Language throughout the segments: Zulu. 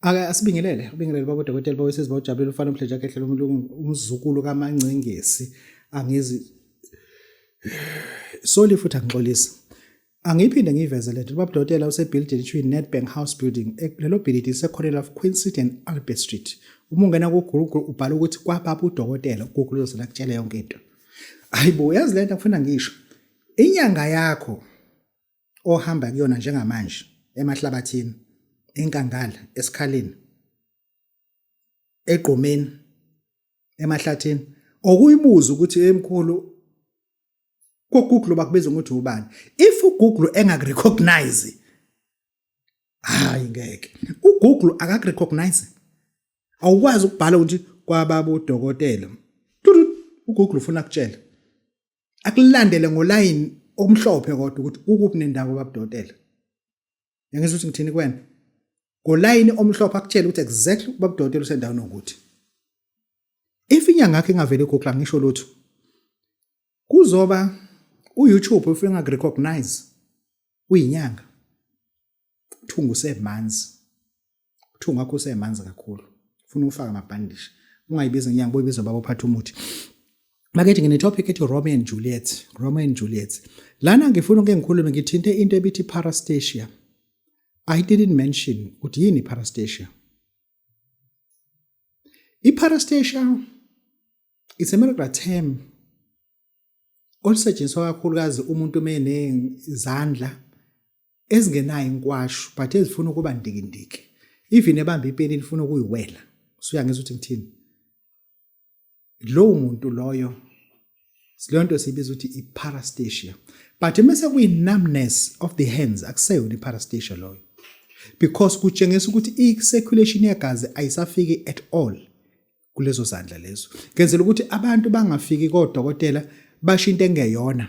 Ake ubingelele babo dokotela bawesizwe bawujabulela ufana umhleja yakhe umzukulu kaMancengesi angizi soli futhi angixolisa. Angiphinde ngiveze lento baba dokotela usebuilding ethiwa Nedbank House Building lelo building lisekhonela Queen City and Albert Street. Uma ungena ku Google ubhala ukuthi kwababa udokotela Google uzela kutshela yonke into. Hayibo yazi lento ngifuna ngisho. Inyanga yakho ohamba kuyona njengamanje emahlabathini enkangala esikhaleni eGqomeni emahlathini okuyibuza ukuthi emkhulu ko Google bakubiza ukuthi ubani if uGoogle engakurecognize hayi ngeke uGoogle akakurecognize awukwazi ukubhala ukuthi kwababa udokotela uGoogle ufuna ukutshela akulandele ngoline omhlophe kodwa ukuthi ukuphi nendawo babudokotela yangizwe ukuthi ngithini kwena ngoline omhlophe akutshela ukuthi exactly babudokotela usendaweni ukuthi if inyanga yakhe ingavele eGoogle ngisho lutho kuzoba uYouTube ufuna ngakurecognize uyinyanga uthunga usemanzi uthunga wakho usemanzi kakhulu ufuna ufaka amabhandishi ungayibiza inyanga boyibiza baba uphatha umuthi makethi ngine topic ethi Romeo and Juliet lana ngifuna ke ngikhulume ngithinte into ebithi parastasia. I didn't mention ukuthi yini parastasia. Parastasia is a medical term olisetshenziswa kakhulukazi umuntu menezandla ezingenayo inkwashu but ezifuna ukuba ndikindiki even ebamba ipeni lifuna ukuyiwela usuyangizwa ukuthi ngithini lo muntu loyo silonto sibiza ukuthi parastasia but mase kuyi numbness of the hands akuseyona parastasia loyo because kutshengisa ukuthi i-circulation yegazi ayisafiki at all kulezo zandla lezo ngenzela ukuthi abantu bangafiki kodokotela basho into engeyona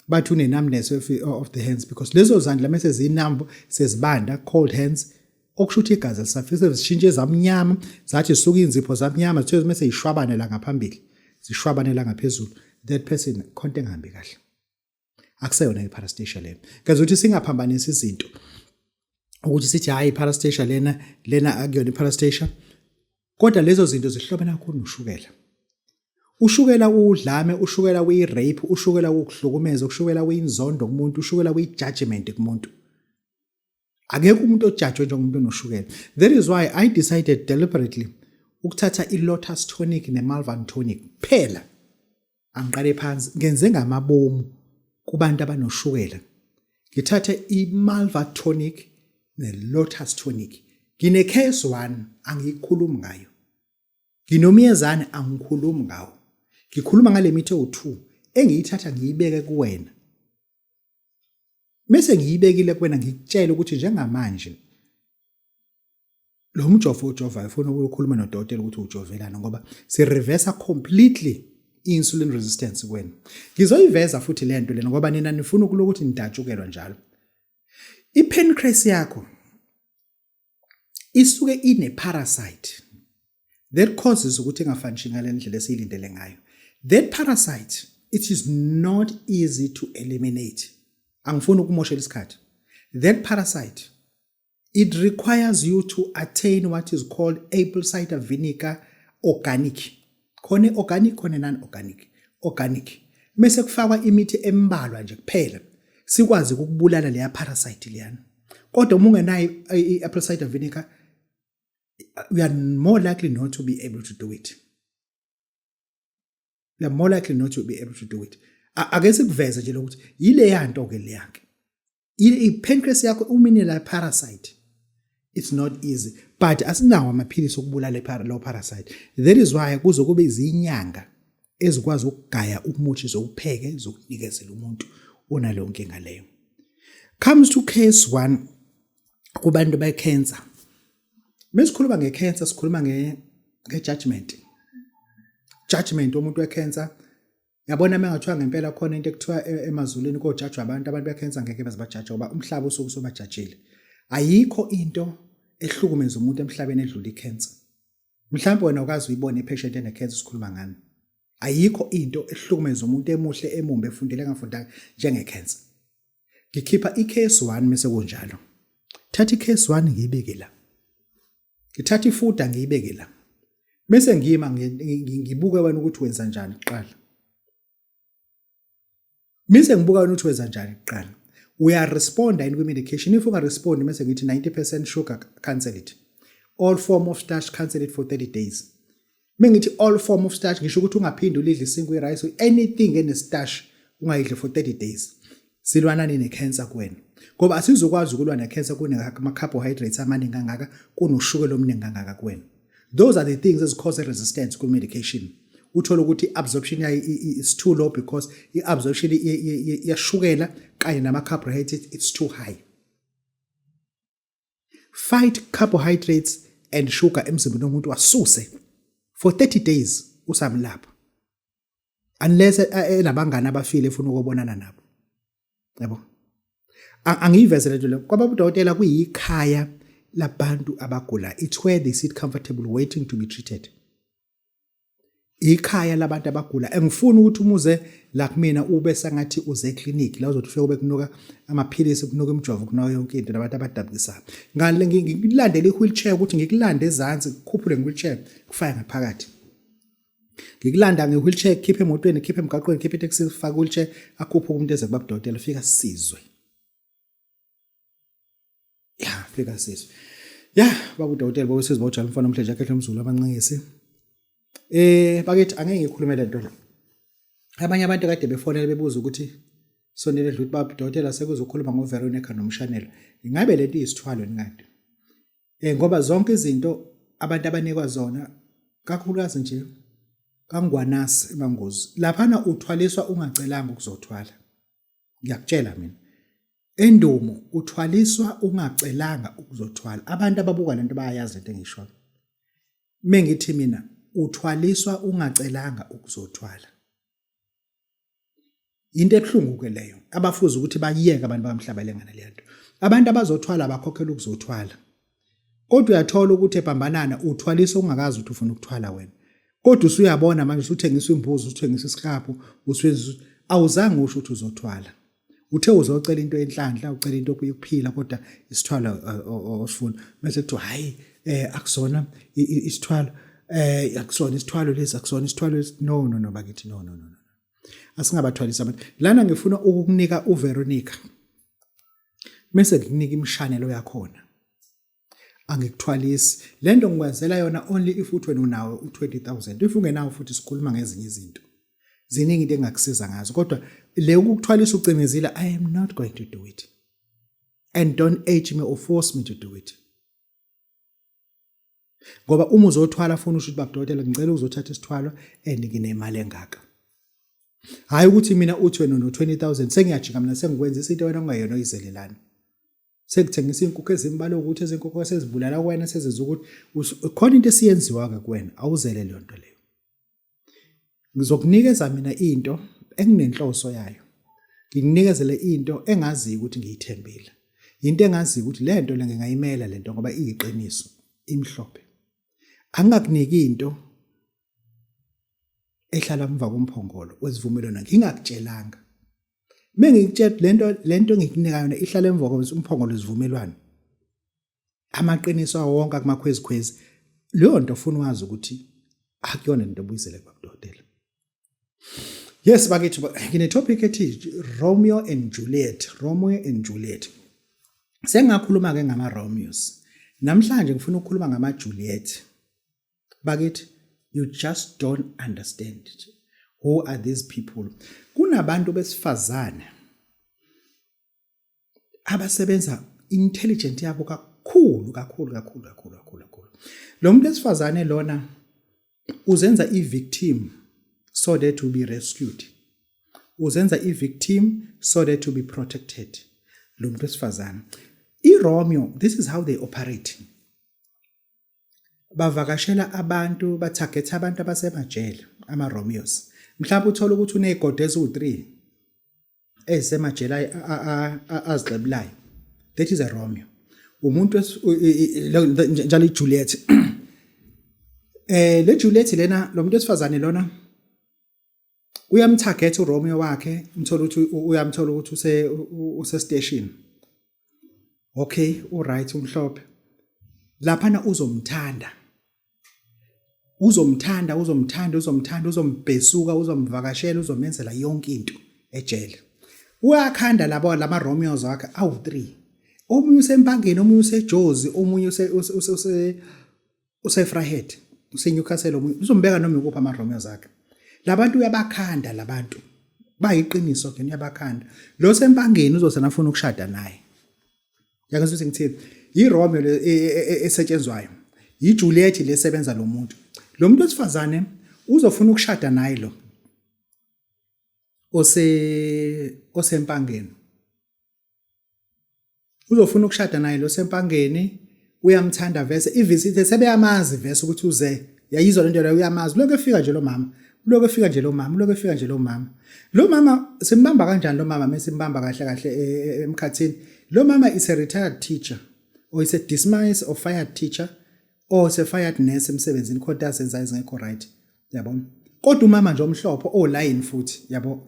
bathi une numbness of the hands because lezo zandla mase zinambo sezibanda cold hands okusho ukuthi igazi lisafise zishintshe zamnyama zathi zisuka inzipho zamnyama zithe mase yishwabane la ngaphambili zishwabane la ngaphezulu that person konke engahambi kahle akuseyona iparastasia lena ngeze ukuthi singaphambanisa izinto ukuthi sithi hayi iparastasia lena akuyona iparastasia kodwa lezo zinto zihlobene kakhulu noshukela ushukela udlame ushukela uyirape ushukela ukuhlukumeza ushukela uyinzondo kumuntu ushukela uyijudgment kumuntu akekho umuntu ojudge njengomuntu onoshukela that is why I decided deliberately ukuthatha iLotus tonic neMalvan tonic phela angiqale phansi ngenze ngamabomu kubantu abanoshukela ngithatha iMalva tonic neLotus tonic ngine case 1 angikhulumi ngayo nginomiyezane angikhulumi ngawo ngikhuluma ngale mithi o2 engiyithatha ngiyibeke kuwena bese ngiyibekile kuwena ngikutshela ukuthi njengamanje lo mjovo ojova ufuna ukukhuluma nodokotela ukuthi ujovelana ngoba si reverse completely insulin resistance kuwena ngizoyiveza futhi lento lena ngoba nina nifuna ukuthi nidatshukelwa njalo ipancreas yakho isuke ine parasite that causes ukuthi ingafunction ngalendlela esiyilindele ngayo that parasite it is not easy to eliminate angifuni ukumoshela isikhathi that parasite it requires you to attain what is called apple cider vinegar organic khona organic khona non organic mase kufakwa imithi embalwa nje kuphela sikwazi ukubulala leya parasite liyana kodwa uma ungenayo i-apple cider vinegar we are more likely not to be able to do it. We are more likely not to be able to do it. Ake sikuveze nje lokuthi yile yanto ke leyake. I-pancreas yakho uminela parasite. It's not easy, but asinawo amaphilisi okubulala lo parasite. That is why kuzokube izinyanga ezikwazi ukugaya umuthi zokupheke zokunikezela umuntu onaleyo nkinga leyo. Comes to case 1 kubantu be-cancer. Mesikhuluma nge-cancer sikhuluma nge-judgment. Judgment umuntu we-cancer yabona mengathiwa ngempela khona into ekuthiwa emazulwini kojudge abantu be-cancer ngeke bazibajudge ngoba umhlaba usuke sobajudgile. Ayikho into ehlukumeza umuntu emhlabeni edlula i-cancer. Mhlawumbe wena ukazi uyibona i-patient ene-cancer sikhuluma ngani. Ayikho into ehlukumeza umuntu emuhle emumbe efundile engafundanga njenge-cancer. Ngikhipha i-case 1 mase kunjalo. Thatha i-case 1 ngiyibeke la. ngithatha ifuda ngiyibeke la bese ngiyima ngibuke wena ukuthi wenza njani kuqala mise ngibuka wena ukuthi wenza njani kuqala uyaresponda kwi medication if unga respond bese ngithi 90% sugar cancel it all form of starch cancel it for 30 days mengithi all form of starch ngisho ukuthi ungaphindi ulidle isinkwa rice anything ene starch ungayidle for 30 days silwana ne cancer kuwena ngoba asizokwazi ukulwa ne cancer kunama carbohydrates amaningi kangaka kunoshukela omningi kangaka kuwena those are the things that cause resistance ku medication uthola ukuthi absorption is too low because iabsorption yashukela kanye nama carbohydrates it's too high fight carbohydrates and sugar emzimbeni womuntu wasuse for 30 days usamlapha unless enabangani abafile efuna ukubonana nabo yabo angiyivezele nje kwaba udokotela kuyikhaya labantu abagula it's where they sit comfortable waiting to be treated ikhaya labantu abagula engifuni ukuthi umuze la kumina ube sangathi uze clinic la uzothi ufike ube kunuka amaphilisi kunuka imjovo kunayo yonke into labantu abadabukisayo ngale ngikulandele iwheelchair ukuthi ngikulande ezantsi ukukhuphule ngewheelchair kufaya ngaphakathi ngikulanda ngewheelchair khiphe emotweni khiphe emgaqweni khiphe itaxi faka wheelchair akhuphe umuntu eze kuba udokotela fika sizwe fika sizwe baba udokotela bowesizibojala mfana omhleje akhe emzulu abancengisi bakithi angeke ngikhulume lento la abanye abantu kade befonela bebuza ukuthi sonele dluthi baba udokotela sekuzokhuluma ngoVeronica nomshanelo ingabe lento iyisithwalo ngade ngoba zonke izinto abantu abanikwa zona kakhulukazi nje kangwanasi emangozi laphana uthwaliswa ungacelanga ukuzothwala ngiyakutshela mina endumo uthwaliswa ungacelanga ukuzothwala abantu ababuka lento bayayazi lento engisho mengithi mina uthwaliswa ungacelanga ukuzothwala into ebhlungu ke leyo abafuza ukuthi bayiyeke abantu bamhlabalengana lento abantu abazothwala bakhokhela ukuzothwala kodwa uyathola ukuthi ebhambanana uthwaliswa ungakazi ukuthi ufuna ukuthwala wena kodwa usuyabona manje usuthengisa imbuzi usuthengisa isihlaphu awuzange usho ukuthi uzothwala uthe uzocela into enhlanhla ucela into yokuphila kodwa isithwala osifuna bese kuthi hayi akusona isithwala akusona isithwalo lesi akusona isithwalo no bakithi no asingabathwalisa abantu lana ngifuna ukukunika uVeronica mase ngikunika imshanelo yakhona angikuthwalisi lento ngikwenzela yona only if uthi wena unawo u20,000 if ungenawo futhi sikhuluma ngezinye izinto ziningi into engakusiza ngazo kodwa le ukukuthwalisa ucimezile I am not going to do it and don't urge me or force me to do it ngoba uma uzothwala funa usho ukuthi babudokotela ngicela uzothatha isithwalo and nginemali engaka hayi ukuthi mina uthi wena no20,000 sengiyajika mina sengikwenza izinto wena ongayona oyizelelana sekuthengisa inkukhu ezimbalo ukuthi ezinkukhu esezibulala wena sezenza ukuthi khona into esiyenziwa ke kuwena awuzele le nto leyo ngizokunikeza mina into enginenhloso yayo ngikunikezele into engazi ukuthi ngiyithembile into engazi ukuthi le nto le ngingayimela lento ngoba iyiqiniso imhlophe angakuniki into ehlala emva komphongolo wesivumelwano ngingakutshelanga mengikutshela lento ngikunika yona ihlala emva komphongolo wesivumelwano amaqiniso wonke akumakhwezikhwezi leyo nto ufuna wazi ukuthi akuyona into obuyisele kwabudokotela yes bakithi ngine topic ethi Romeo and Juliet sengakhuluma ke ngama Romeos namhlanje ngifuna ukukhuluma ngama Juliet bakithi you just don't understand who are these people kunabantu besifazane abasebenza intelligent yabo kakhulu lo muntu esifazane lona uzenza i-victim so that to be rescued uzenza i-victim so that to be protected lo muntu esifazane iRomeo this is how they operate bavakashela abantu batarget abantu abasemajele ama-Romeos mhlawumbe uthola ukuthi unezigodi eziwu3 ezisemajele azigxebulayo that is a Romeo umuntu njalo iJuliet le Juliet lena lo muntu esifazane lona uyamtarget uRomeo wakhe uyamthola ukuthi use station okay alright umhlophe laphana uzomthanda uzombhesuka uzomvakashela uzomenzela yonke into ejele. Uyakhanda lama Romeos wakhe awu3, omunye usempangeni, omunye useJozi, omunye useFryhead, useNewcastle, omunye uzombeka noma ukupha ama Romeos akhe. Labantu uyabakhanda, labantu bayiqiniso ke uyabakhanda. Lo sempangeni uzosana afuna ukushada naye. Yakazwe ukuthi ngithini, yiRomeo esetshenzwayo, yiJuliet lesebenza lo muntu. Lo muntu wesifazane uzofuna ukushada naye lo osempangeni. Uzofuna ukushada naye lo sempangeni, uyamthanda vese, ivisite sebeyamazi vese ukuthi uze. Yayizwa lento leyo uyamazi. Lokho efika nje lo mama. Lo mama simbamba kanjani lo mama mesimbamba kahle emkhathini. Lo mama is a retired teacher or is a dismissed or fired teacher or is a fired nurse emsebenzini kodwa asenza izingekho right. Yabo. Kodwa umama nje omhlophe oline futhi, yabo.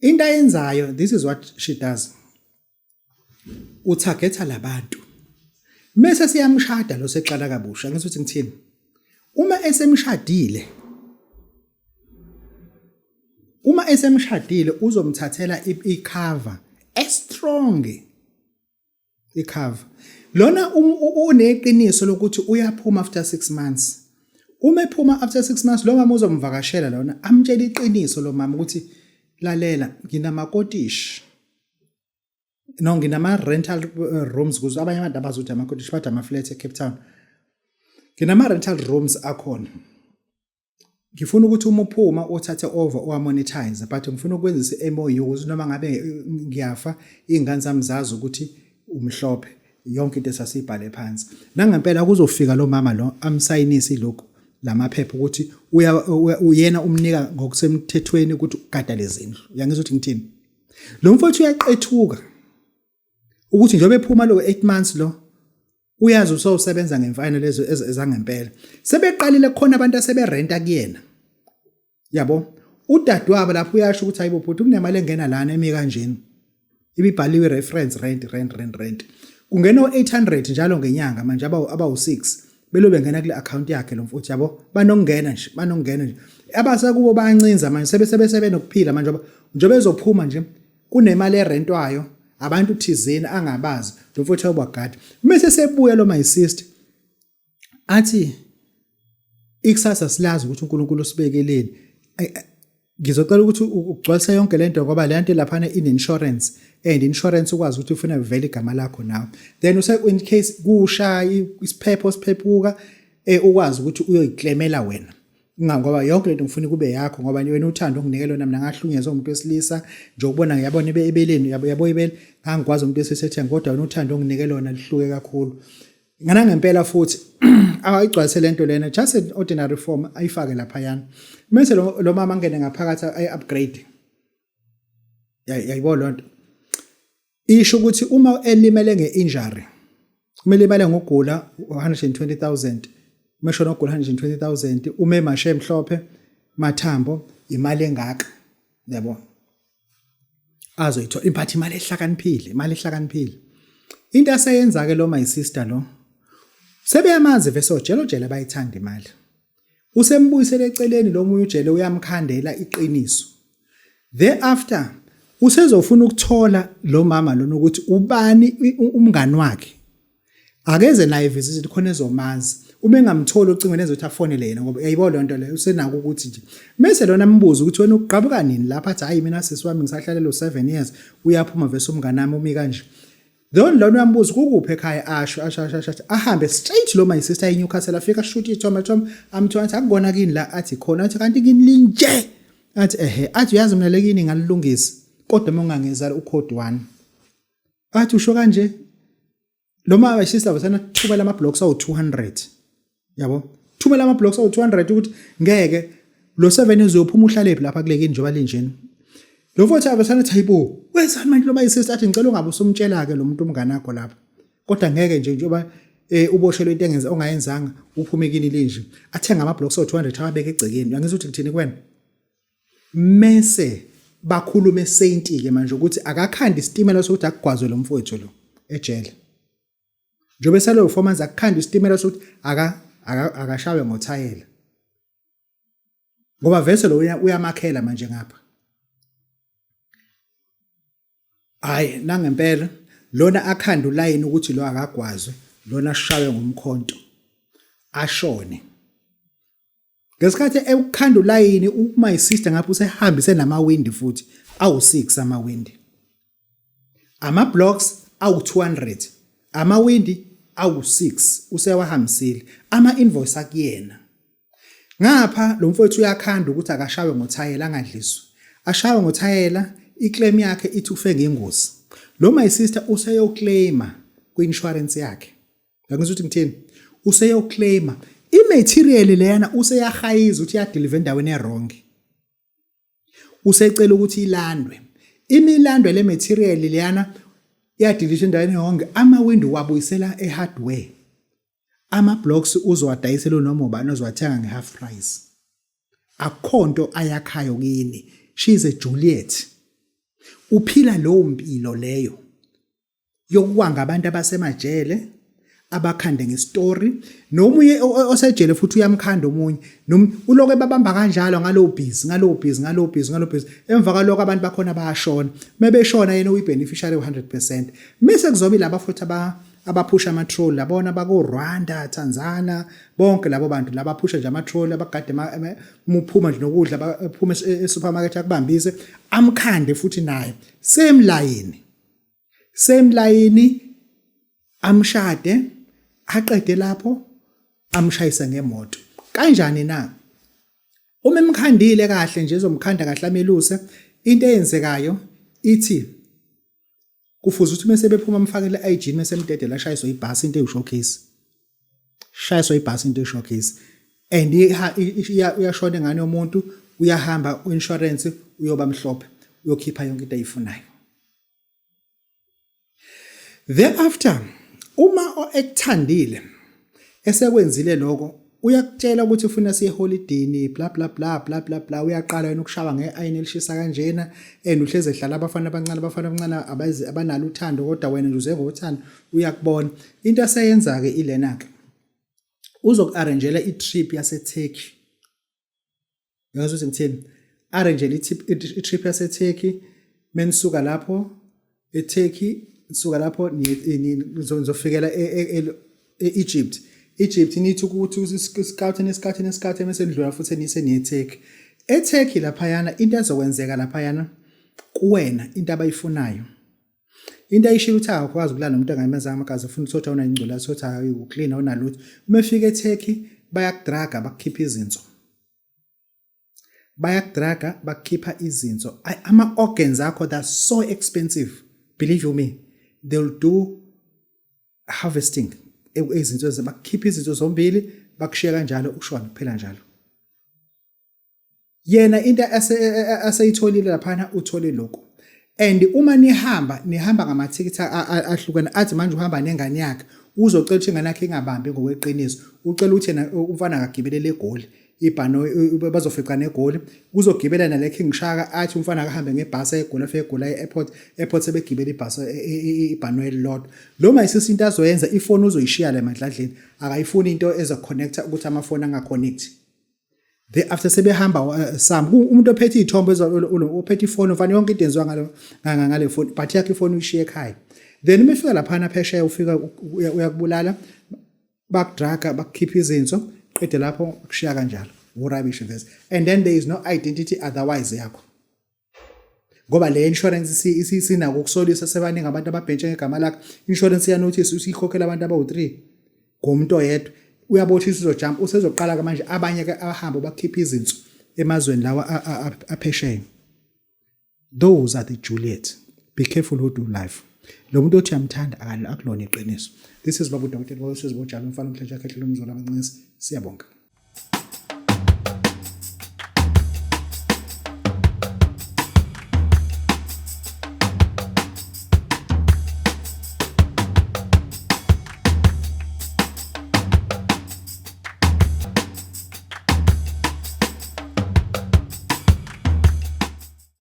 Into ayenzayo, this is what she does. Uthagetha labantu. Mase siyamshada lo seqala kabusha, ngisuthi ngithini? Uma esemshadile uzomthathela icover strong. Icover. Lona uneqiniso lokuthi uyaphuma after 6 months. Uma ephuma after 6 months lo mama uzomvakashela lona amtshela iqiniso lo mama ukuthi lalela nginamakotishi. No, nginama rental rooms kuze abanye abantu abazothi amakotishi bathi ama flats eCape Town. Nginama rental rooms akhona. Ngifuna ukuthi uma uphuma uthathe over or monetize, but ngifuna ukwenzisa MOU ukuthi noma ngabe ngiyafa ingane zami zazi ukuthi umhlophe yonke into esasibhale phansi. Nangempela kuzofika lo mama lo amsayinisi lokho lamaphepha ukuthi uyena umnika ngokusemthethweni ukuthi ugada lezindlu. Yangizwa ukuthi ngithini? Lo mfowethu uyaqethuka ukuthi njengoba ephuma lo 8 months lo uyazi usebenza ngemfanelo lezo ezangempela. Sebeqalile khona abantu aseberenta kuyena. Yabo, udadewabo lapho uyasho ukuthi hayibo bhuti kunemali engena lana emi kanjeni. Ibibhaliwe reference rent. Kungena u800 njalo ngenyanga manje abawu6 belobe ngena kule account yakhe lo mfowethu, yabo. Banokungena nje. Abasakubo bayancinza manje sebesebe nokuphila manje njobe ezophuma nje kunemali erentwayo. Abantu thizeni angabazi lo mfowethu wabagada. Mase sebuya lo my sister athi ikusasa silazi ukuthi uNkulunkulu usibekeleni. Ngizocela ukuthi ugcwalise yonke lento ngoba le nto lapha in insurance and insurance ukwazi ukuthi ufuna vele igama lakho nawe. Then in case kushaya isiphepho siphephuka ukwazi ukuthi uyoyiclaimela wena. Ngoba yonke lento ngifuna kube yakho ngoba wena uthanda ukunikela mina ngahlunyezwe umuntu wesilisa nje ukubona ngiyabona ebeleni yabo ibele angikwazi umuntu wesethe kodwa wena uthanda ukunikela wona lihluke kakhulu. Ngana ngempela futhi awayigcwalise lento lena just an ordinary form ayifake lapha yana. Mase lo mama angene ngaphakathi ay-upgrade. Yayibona lonto. Isho ukuthi uma elimele ngeinjury kumele imali ngokugula 120,000. Mashona ogula 120,000 ume mashe emhlophe mathambo imali engaka, yabo. Azoyithola imphathi imali ehlakaniphile. Into asayenza ke lo my sister lo sebeyamazi vese ojele bayithanda imali. Usembuyisele eceleni lo munye ujele uyamkhandela iqiniso. Thereafter usezofuna ukuthola lo mama lona ukuthi ubani umngani wakhe. Akeze naye visit khona ezomazi. Uma engamthola ucingweni ezothi afonele yena ngoba uyayibona lonto leyo usenako ukuthi nje mase lona mbuzo ukuthi wena uqhabuka nini lapha athi hayi mina sisi wami ngisahlala lo 7 years uyaphuma vese umngane wami umi kanje. Lona uyambuza kukuphi ekhaya asho ahambe straight lo my sister eNewcastle afika shoot ithoma amthiwa athi akubona kini la athi khona athi kanti kini linje athi athi uyazi mina lekini ngalilungisa kodwa uma ungangezala ucode 1 athi usho kanje lo my sister wasana thubela ama blocks awu 200. Yabo, thumela ama blocks awu 200 ukuthi ngeke lo 7 uzophuma uhlalephi lapha kulekini njoba linjeni. Lo mfowethu abasana thayibo, wenzani manje lo bayisisi athi ngicela ungabe usumtshela ke lo muntu umngane wakho lapha. Kodwa ngeke nje njoba uboshelwe into engenza ongayenzanga uphume kini linje. Athenga ama blocks awu 200 awabeka egcekeni. Uyangizwa ukuthi ngithini kuwena? Mese bakhulume saint ke manje ukuthi akakhanda isitimela sokuthi akugwazwe lo mfowethu lo ejele. njengoba esaloyo 4 months akukhanda isitimela sokuthi akashawe ngothayela ngoba vese lo uyamakhela manje ngapha. Hayi nangempela lona akhanda ulayini ukuthi lo akagwazwe, lona ashawe ngomkhonto ashone. Ngesikhathi ekukhanda ulayini my sister ngapha usehambise namawindi futhi awu6 amawindi. Ama blocks awu200, amawindi awu6 usewahambisile. Ama invoice akuyena. Ngapha lo mfowethu uyakhanda ukuthi akashawe ngothayela angadliswa. Ashawe ngothayela, iclaim yakhe ithi ufe ngengozi. Lo my sister useyoclaima kwi-insurance yakhe. Ngakuzwa ukuthi ngithini? Useyoclaima i-material leyana useyahayiza ukuthi yadeliver endaweni errong. Usecela ukuthi ilandwe. Imilandwe le material leyana yadeliver endaweni errong, ama-window wabuyisela e-hardware. Ama-blocks uzowadayisela noma ubani ozowathenga nge-half price. Akhonto ayakhayo kini. She is a Juliet. Uphila lowo mpilo leyo yokuwanga abantu abasemajele abakhande ngestory nomunye osejele futhi uyamkhanda omunye uloko ebabamba kanjalo ngalo busy emva kaloko abantu bakhona bayashona mebeshona yena uyibeneficiary 100%. Mise kuzobe laba futhi abaphusha ama-troll labona bako Rwanda, Tanzania, bonke labo bantu labaphusha nje ama-troll abagade muphuma nje nokudla baphuma e-supermarket akubambise amkhande futhi naye same line amshade aqede lapho amshayisa ngemoto. Kanjani na? Uma emkhandile kahle nje ezomkhanda kahle ameluse into eyenzekayo ithi kufuze ukuthi mase bephuma amfakele i-IG mase emdedela ashayiswa ibhasi into eyi-showcase. Shayiswa ibhasi into eyi-showcase. And uyashona ngane yomuntu uyahamba u-insurance uyoba mhlophe uyokhipha yonke into ayifunayo. Thereafter uma ekuthandile esekwenzile lokho uyakutshela ukuthi ufuna siye holidini bla bla bla bla bla bla uyaqala yena ukushawa ngeayini elishisa kanjena uhleze ehlala abafana abancane abanalo uthando kodwa wena nje uzeva uthando uyakubona into aseyenza ke ilena ke uzoku-arrangela i-trip yase-Turkey. Ngazwe ukuthi ngithini arrangela i-trip yase-Turkey menisuka lapho e-Turkey suka lapho nizofikela e-Egypt. Egypt nithi ukuthi uscout mase ndlula futhi nise niye-Turkey. E-Turkey laphayana into ezokwenzeka laphayana kuwena into abayifunayo. Into ayishilo ukuthi akwazi ukulala nomuntu angayimeza amagazi ufuna ukuthi una ingcula sothi uclean awunalutho. Uma efika e-Turkey bayakudraga bakukhipha izinso. Bakukhipha izinso. Ama-organs akho that's so expensive. Believe you me. They'll do harvesting. Izinto bakukhipha izinto zombili bakushiya kanjalo ushona kuphela njalo. Yena into aseyitholile laphana uthole lokho. And uma nihamba ngamathikithi ahlukene athi manje uhamba nengane yakhe uzocela ukuthi ingane yakhe ingabambi ngokweqiniso ucela ukuthi yena umfana akagibelele eGoli ibhano bazofica neGoli kuzogibela nale King Shaka athi umfana akahambe ngebhasi eGoli afike eGoli airport sebegibela ibhasi ibhano elilodwa. Lo mayisisi into azoyenza ifoni uzoyishiya la emadladleni akayifuni into ezoconnecta ukuthi amafoni angaconnect. After sebehamba umuntu ophethe izithombe ophethe ifoni ufana yonke into enziwa ngale phone but yakhe ifoni uyishiye ekhaya. Then umefika laphana phesheya ufika uyakubulala bakudraga bakukhipha izinso qede lapho kushiya kanjalo urubbish vese and then there is no identity otherwise yakho ngoba le insurance isinako ukusolisa sebaningi abantu ababhentshe ngegama lakhe. Insurance ya notice usikhokhela abantu abawu3 ngomuntu oyedwa uyabothisa uzojump usezoqala manje abanye ke ahamba bakhipha izinso emazweni lawa aphesheya. Those are the Juliet. Be careful who do life. Lo muntu othi amthanda akulona iqiniso. This is Babu Dr. Bosizwe Bojalo mfana umhleja khehle lomzola abancinci. Siyabonga.